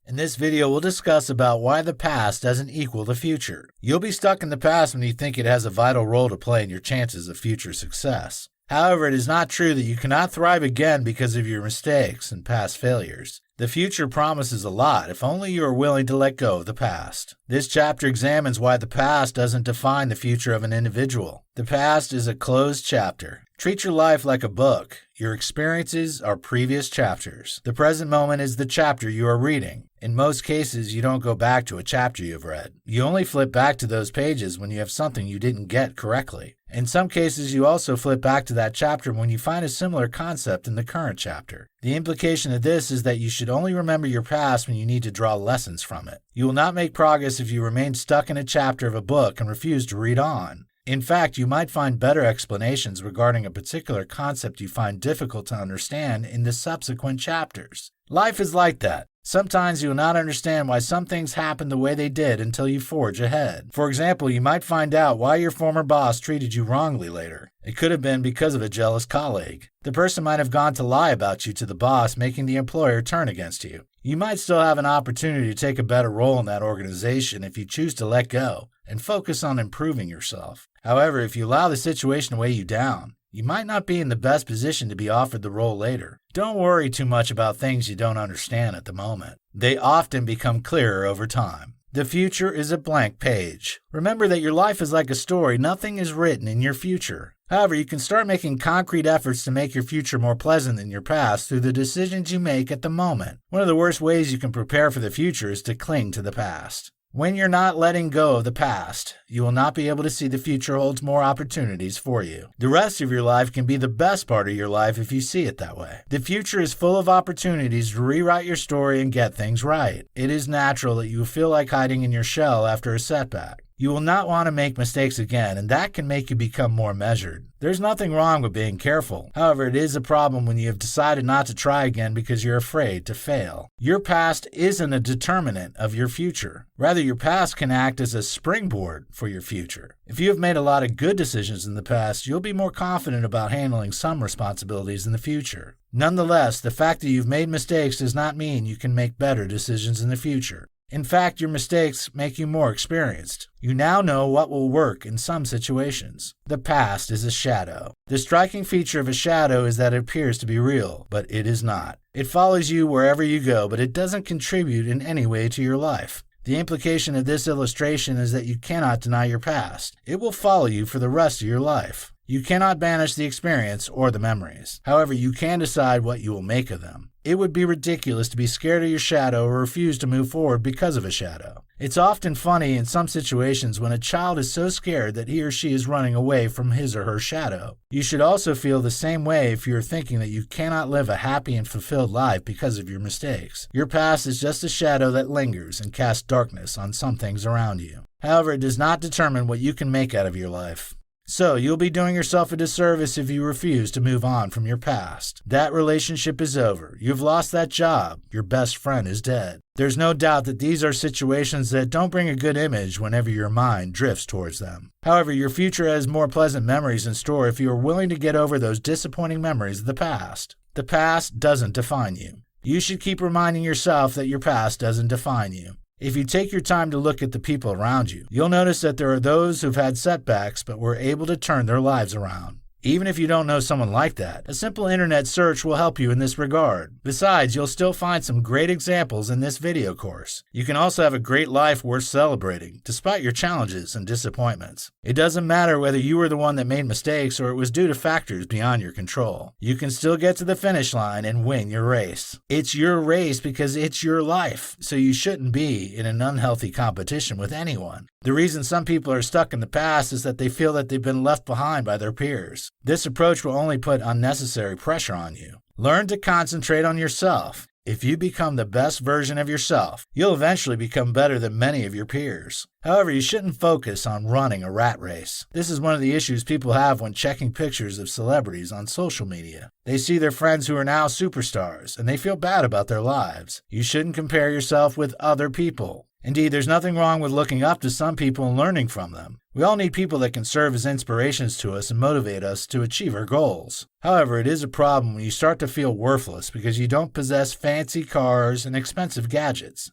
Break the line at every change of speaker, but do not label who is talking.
In this video, we'll discuss about why the past doesn't equal the future. You'll be stuck in the past when you think it has a vital role to play in your chances of future success. However, it is not true that you cannot thrive again because of your mistakes and past failures. The future promises a lot if only you are willing to let go of the past. This chapter examines why the past doesn't define the future of an individual. The past is a closed chapter. Treat your life like a book. Your experiences are previous chapters. The present moment is the chapter you are reading. In most cases, you don't go back to a chapter you've read. You only flip back to those pages when you have something you didn't get correctly. In some cases, you also flip back to that chapter when you find a similar concept in the current chapter. The implication of this is that you should only remember your past when you need to draw lessons from it. You will not make progress if you remain stuck in a chapter of a book and refuse to read on. In fact, you might find better explanations regarding a particular concept you find difficult to understand in the subsequent chapters. Life is like that. Sometimes you will not understand why some things happen the way they did until you forge ahead. For example, you might find out why your former boss treated you wrongly later. It could have been because of a jealous colleague. The person might have gone to lie about you to the boss, making the employer turn against you. You might still have an opportunity to take a better role in that organization if you choose to let go and focus on improving yourself. However, if you allow the situation to weigh you down, you might not be in the best position to be offered the role later. Don't worry too much about things you don't understand at the moment. They often become clearer over time. The future is a blank page. Remember that your life is like a story. Nothing is written in your future. However, you can start making concrete efforts to make your future more pleasant than your past through the decisions you make at the moment. One of the worst ways you can prepare for the future is to cling to the past. When you're not letting go of the past, you will not be able to see the future holds more opportunities for you. The rest of your life can be the best part of your life if you see it that way. The future is full of opportunities to rewrite your story and get things right. It is natural that you feel like hiding in your shell after a setback. You will not want to make mistakes again, and that can make you become more measured. There's nothing wrong with being careful. However, it is a problem when you have decided not to try again because you're afraid to fail. Your past isn't a determinant of your future. Rather, your past can act as a springboard for your future. If you have made a lot of good decisions in the past, you'll be more confident about handling some responsibilities in the future. Nonetheless, the fact that you've made mistakes does not mean you can make better decisions in the future. In fact, your mistakes make you more experienced. You now know what will work in some situations. The past is a shadow. The striking feature of a shadow is that it appears to be real, but it is not. It follows you wherever you go, but it doesn't contribute in any way to your life. The implication of this illustration is that you cannot deny your past. It will follow you for the rest of your life. You cannot banish the experience or the memories. However, you can decide what you will make of them. It would be ridiculous to be scared of your shadow or refuse to move forward because of a shadow. It's often funny in some situations when a child is so scared that he or she is running away from his or her shadow. You should also feel the same way if you're thinking that you cannot live a happy and fulfilled life because of your mistakes. Your past is just a shadow that lingers and casts darkness on some things around you. However, it does not determine what you can make out of your life. So, you'll be doing yourself a disservice if you refuse to move on from your past. That relationship is over. You've lost that job. Your best friend is dead. There's no doubt that these are situations that don't bring a good image whenever your mind drifts towards them. However, your future has more pleasant memories in store if you are willing to get over those disappointing memories of the past. The past doesn't define you. You should keep reminding yourself that your past doesn't define you. If you take your time to look at the people around you, you'll notice that there are those who've had setbacks but were able to turn their lives around. Even if you don't know someone like that, a simple internet search will help you in this regard. Besides, you'll still find some great examples in this video course. You can also have a great life worth celebrating, despite your challenges and disappointments. It doesn't matter whether you were the one that made mistakes or it was due to factors beyond your control. You can still get to the finish line and win your race. It's your race because it's your life, so you shouldn't be in an unhealthy competition with anyone. The reason some people are stuck in the past is that they feel that they've been left behind by their peers. This approach will only put unnecessary pressure on you. Learn to concentrate on yourself. If you become the best version of yourself, you'll eventually become better than many of your peers. However, you shouldn't focus on running a rat race. This is one of the issues people have when checking pictures of celebrities on social media. They see their friends who are now superstars, and they feel bad about their lives. You shouldn't compare yourself with other people. Indeed, there's nothing wrong with looking up to some people and learning from them. We all need people that can serve as inspirations to us and motivate us to achieve our goals. However, it is a problem when you start to feel worthless because you don't possess fancy cars and expensive gadgets.